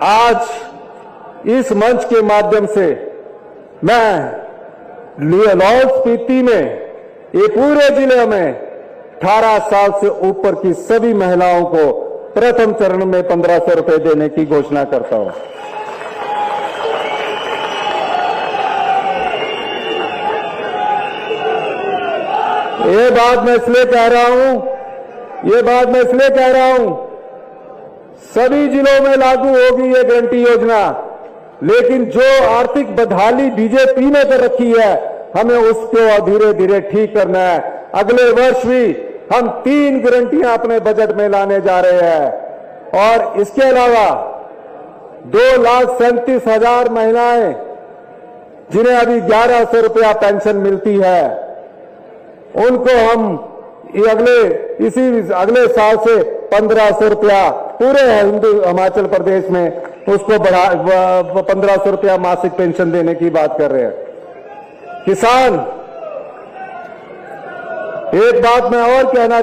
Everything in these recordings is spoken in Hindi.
आज इस मंच के माध्यम से मैं लाहौल स्पीति में ये पूरे जिले में 18 साल से ऊपर की सभी महिलाओं को प्रथम चरण में 1500 रुपए देने की घोषणा करता हूं। ये बात मैं इसलिए कह रहा हूं, सभी जिलों में लागू होगी ये गारंटी योजना, लेकिन जो आर्थिक बदहाली बीजेपी ने कर रखी है हमें उसको धीरे धीरे ठीक करना है। अगले वर्ष भी हम 3 गारंटियां अपने बजट में लाने जा रहे हैं और इसके अलावा 2,37,000 महिलाएं जिन्हें अभी 1100 रुपया पेंशन मिलती है उनको हम अगले साल से 1500 रुपया पूरे हिमाचल प्रदेश में उसको बढ़ा 1500 रुपया मासिक पेंशन देने की बात कर रहे हैं। किसान, एक बात मैं और कहना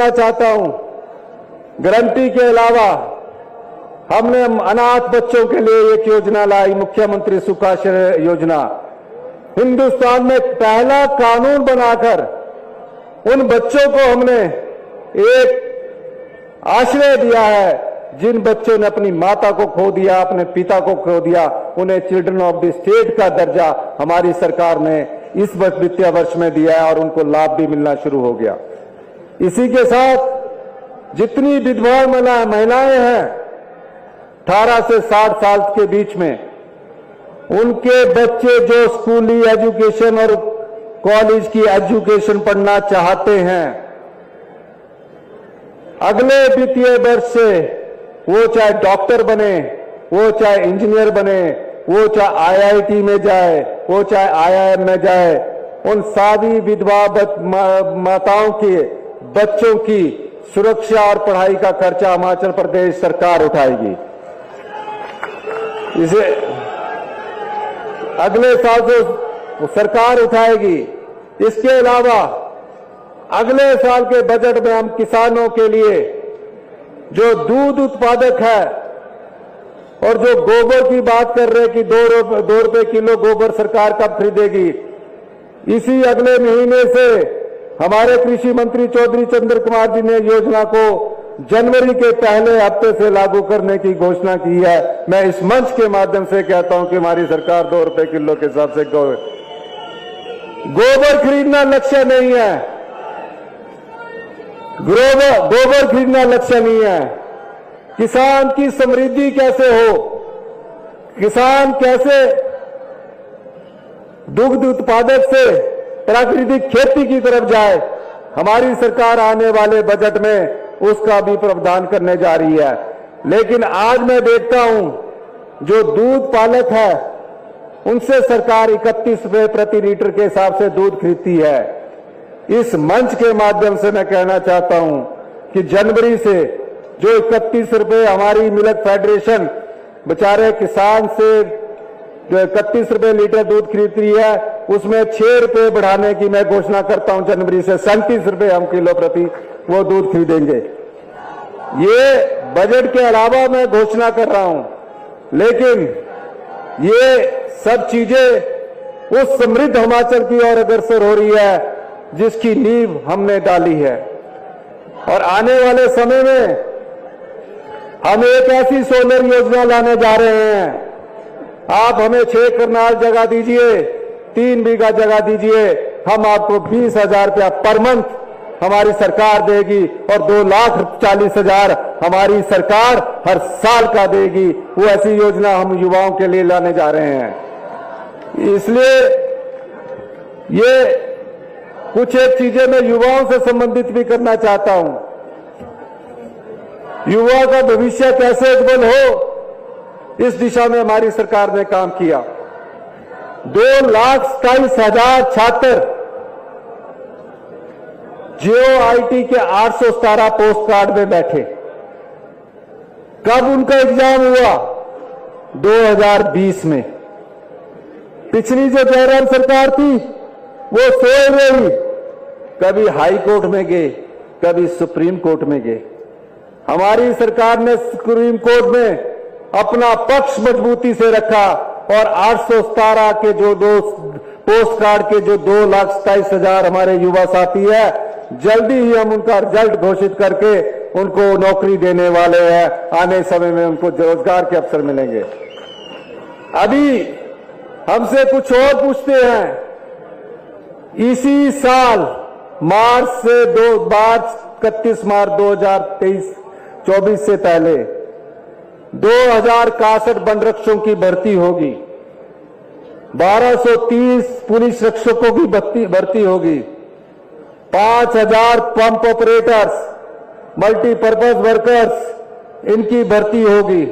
चाहता हूं, गारंटी के अलावा हमने अनाथ बच्चों के लिए एक योजना लाई, मुख्यमंत्री सुखाश्रय योजना। हिंदुस्तान में पहला कानून बनाकर उन बच्चों को हमने एक आश्रय दिया है जिन बच्चों ने अपनी माता को खो दिया, अपने पिता को खो दिया, उन्हें चिल्ड्रन ऑफ द स्टेट का दर्जा हमारी सरकार ने इस वित्तीय वर्ष में दिया है और उनको लाभ भी मिलना शुरू हो गया। इसी के साथ जितनी विधवा महिलाएं हैं 18 से 60 साल के बीच में, उनके बच्चे जो स्कूली एजुकेशन और कॉलेज की एजुकेशन पढ़ना चाहते हैं, अगले वित्तीय वर्ष से वो चाहे डॉक्टर बने, वो चाहे इंजीनियर बने, वो चाहे आईआईटी में जाए, वो चाहे आईआईएम में जाए, उन सभी विधवा माताओं के बच्चों की सुरक्षा और पढ़ाई का खर्चा हिमाचल प्रदेश सरकार उठाएगी। इसे अगले साल से सरकार उठाएगी। इसके अलावा अगले साल के बजट में हम किसानों के लिए जो दूध उत्पादक है और जो गोबर की बात कर रहे हैं कि 2 रुपए किलो गोबर सरकार कब खरीदेगी, इसी अगले महीने से हमारे कृषि मंत्री चौधरी चंद्र कुमार जी ने योजना को जनवरी के पहले हफ्ते से लागू करने की घोषणा की है। मैं इस मंच के माध्यम से कहता हूं कि हमारी सरकार 2 रुपए किलो के हिसाब से गोबर खरीदना लक्ष्य नहीं है। गोबर खरीदना लक्ष्य नहीं है। किसान की समृद्धि कैसे हो, किसान कैसे दुग्ध उत्पादक से प्राकृतिक खेती की तरफ जाए, हमारी सरकार आने वाले बजट में उसका भी प्रावधान करने जा रही है। लेकिन आज मैं देखता हूं जो दूध पालक है उनसे सरकार 31 रुपए प्रति लीटर के हिसाब से दूध खरीदती है। इस मंच के माध्यम से मैं कहना चाहता हूं कि जनवरी से जो 31 रुपए हमारी मिल्क फेडरेशन बेचारे किसान से जो 31 रुपए लीटर दूध खरीद रही है, उसमें 6 रुपए बढ़ाने की मैं घोषणा करता हूं। जनवरी से 37 रुपए हम किलो प्रति वो दूध खरीदेंगे। ये बजट के अलावा मैं घोषणा कर रहा हूं, लेकिन ये सब चीजें उस समृद्ध हिमाचल की ओर अग्रसर हो रही है जिसकी नींव हमने डाली है। और आने वाले समय में हम एक ऐसी सोलर योजना लाने जा रहे हैं। आप हमें 6 कनाल जगह दीजिए, 3 बीघा जगह दीजिए, हम आपको 20,000 रुपया पर मंथ हमारी सरकार देगी और 2,40,000 हमारी सरकार हर साल का देगी। वो ऐसी योजना हम युवाओं के लिए लाने जा रहे हैं। इसलिए ये कुछ एक चीजें मैं युवाओं से संबंधित भी करना चाहता हूं। युवा का भविष्य कैसे उज्जवल हो, इस दिशा में हमारी सरकार ने काम किया। 2,27,000 छात्र जियो आईटी के 817 पोस्ट कार्ड में बैठे। कब उनका एग्जाम हुआ? 2020 में। पिछली जो जयराम सरकार थी वो सोए रही, कभी हाई कोर्ट में गए, कभी सुप्रीम कोर्ट में गए। हमारी सरकार ने सुप्रीम कोर्ट में अपना पक्ष मजबूती से रखा और 817 के जो दो पोस्ट कार्ड के जो 2,27,000 हमारे युवा साथी है, जल्दी ही हम उनका रिजल्ट घोषित करके उनको नौकरी देने वाले हैं। आने समय में उनको रोजगार के अवसर मिलेंगे। अभी हमसे कुछ और पूछते हैं। इसी साल मार्च से 31 मार्च 2023-24 से पहले 2061 वन रक्षकों की भर्ती होगी, 1230 पुलिस रक्षकों की भर्ती होगी, 5000 पंप ऑपरेटर्स, मल्टीपर्पज वर्कर्स इनकी भर्ती होगी,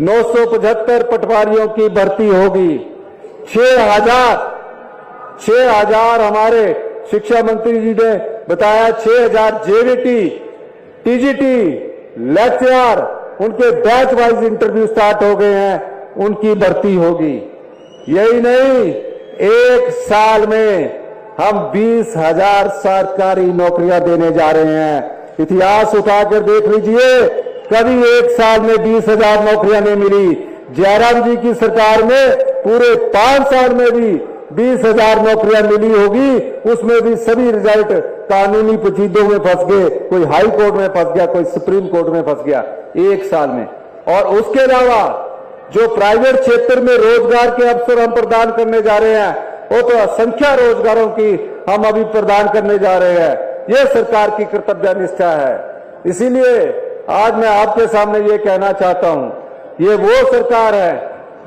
975 पटवारियों की भर्ती होगी, 6,000 हमारे शिक्षा मंत्री जी ने बताया 6,000 जेवीटी, टीजीटी, लेक्चरर उनके बैच वाइज इंटरव्यू स्टार्ट हो गए हैं, उनकी भर्ती होगी। यही नहीं, एक साल में हम 20,000 सरकारी नौकरियां देने जा रहे हैं। इतिहास उठाकर देख लीजिए, कभी एक साल में 20,000 नौकरियां नहीं मिली। जयराम जी की सरकार में पूरे 5 साल में भी 20,000 नौकरियां मिली होगी। उसमें भी सभी रिजल्ट कानूनी पेचीदों में फंस गए, कोई हाई कोर्ट में फंस गया, कोई सुप्रीम कोर्ट में फंस गया एक साल में। और उसके अलावा जो प्राइवेट क्षेत्र में रोजगार के अवसर हम प्रदान करने जा रहे हैं, वो तो असंख्य रोजगारों की हम अभी प्रदान करने जा रहे हैं। यह सरकार की कर्तव्य निष्ठा है। इसीलिए आज मैं आपके सामने ये कहना चाहता हूं, ये वो सरकार है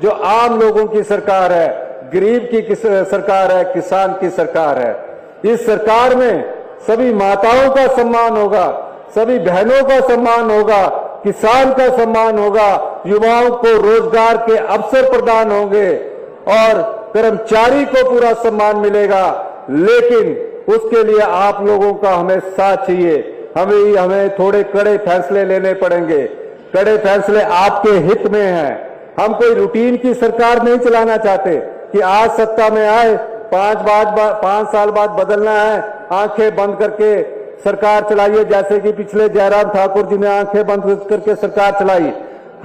जो आम लोगों की सरकार है, गरीब की सरकार है, किसान की सरकार है। इस सरकार में सभी माताओं का सम्मान होगा, सभी बहनों का सम्मान होगा, किसान का सम्मान होगा, युवाओं को रोजगार के अवसर प्रदान होंगे और कर्मचारी को पूरा सम्मान मिलेगा। लेकिन उसके लिए आप लोगों का हमें साथ चाहिए। हमें थोड़े कड़े फैसले लेने पड़ेंगे। कड़े फैसले आपके हित में हैं। हम कोई रूटीन की सरकार नहीं चलाना चाहते कि आज सत्ता में आए 5 साल बाद बदलना है, आंखें बंद करके सरकार चलाइए, जैसे कि पिछले जयराम ठाकुर जी ने आंखें बंद करके सरकार चलाई।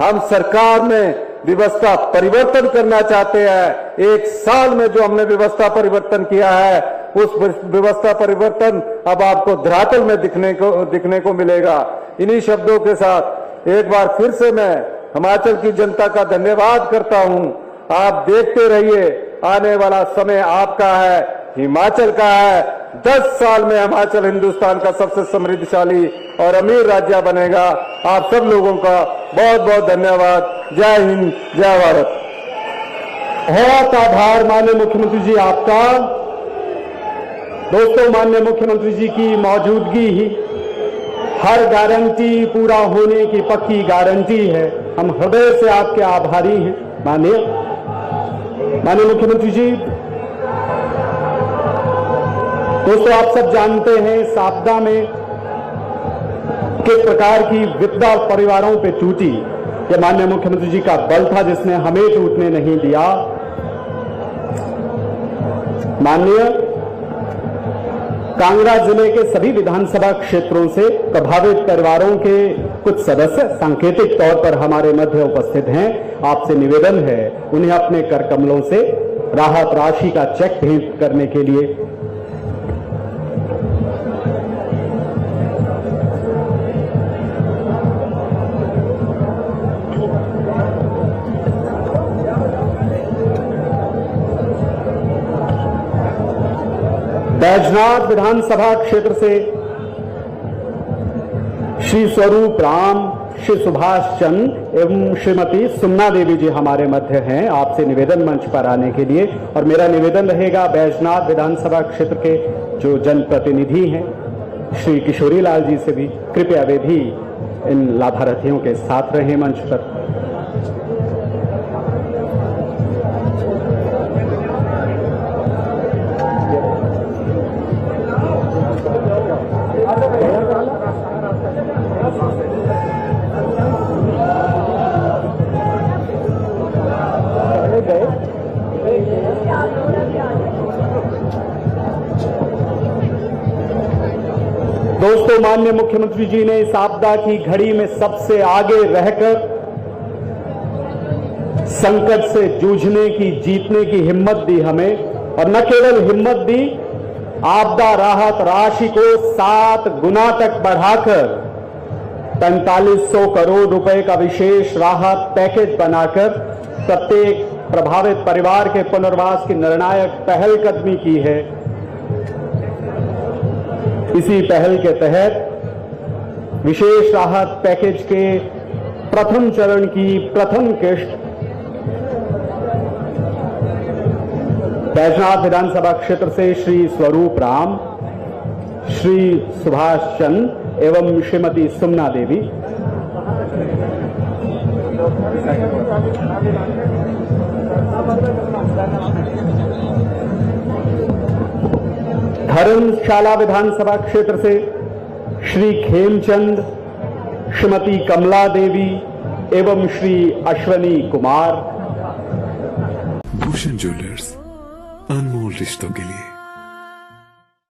हम सरकार में व्यवस्था परिवर्तन करना चाहते हैं। एक साल में जो हमने व्यवस्था परिवर्तन किया है, उस व्यवस्था परिवर्तन अब आपको धरातल में दिखने को मिलेगा। इन्हीं शब्दों के साथ एक बार फिर से मैं हिमाचल की जनता का धन्यवाद करता हूं। आप देखते रहिए, आने वाला समय आपका है, हिमाचल का है। 10 साल में हिमाचल हिंदुस्तान का सबसे समृद्धशाली और अमीर राज्य बनेगा। आप सब लोगों का बहुत बहुत धन्यवाद। जय हिंद, जय भारत। बहुत आभार माननीय मुख्यमंत्री जी आपका। दोस्तों, माननीय मुख्यमंत्री जी की मौजूदगी ही हर गारंटी पूरा होने की पक्की गारंटी है। हम हृदय से आपके आभारी हैं माननीय मुख्यमंत्री जी। दोस्तों, आप सब जानते हैं इस आपदा में किस प्रकार की विपदा परिवारों पे टूटी। यह माननीय मुख्यमंत्री जी का बल था जिसने हमें टूटने नहीं दिया। माननीय कांगड़ा जिले के सभी विधानसभा क्षेत्रों से प्रभावित परिवारों के कुछ सदस्य सांकेतिक तौर पर हमारे मध्य उपस्थित हैं। आपसे निवेदन है उन्हें अपने कर कमलों से राहत राशि का चेक भेंट करने के लिए बैजनाथ विधानसभा क्षेत्र से श्री स्वरूप राम, श्री सुभाष चंद्र एवं श्रीमती सुमना देवी जी हमारे मध्य हैं। आपसे निवेदन मंच पर आने के लिए, और मेरा निवेदन रहेगा बैजनाथ विधानसभा क्षेत्र के जो जनप्रतिनिधि हैं श्री किशोरी लाल जी से भी कृपया वे भी इन लाभार्थियों के साथ रहें मंच पर। दोस्तों, माननीय मुख्यमंत्री जी ने इस आपदा की घड़ी में सबसे आगे रहकर संकट से जूझने की, जीतने की हिम्मत दी हमें, और न केवल हिम्मत दी, आपदा राहत राशि को 7 गुना तक बढ़ाकर 4500 करोड़ रुपए का विशेष राहत पैकेज बनाकर प्रत्येक प्रभावित परिवार के पुनर्वास की निर्णायक पहलकदमी की है। इसी पहल के तहत विशेष राहत पैकेज के प्रथम चरण की प्रथम किश्त बैजनाथ विधानसभा क्षेत्र से श्री स्वरूप राम, श्री सुभाष चंद एवं श्रीमती सुमना देवी, धर्मशाला विधानसभा क्षेत्र से श्री खेमचंद, श्रीमती कमला देवी एवं श्री अश्वनी कुमार। भूषण ज्वेलर्स, अनमोल रिश्तों के लिए।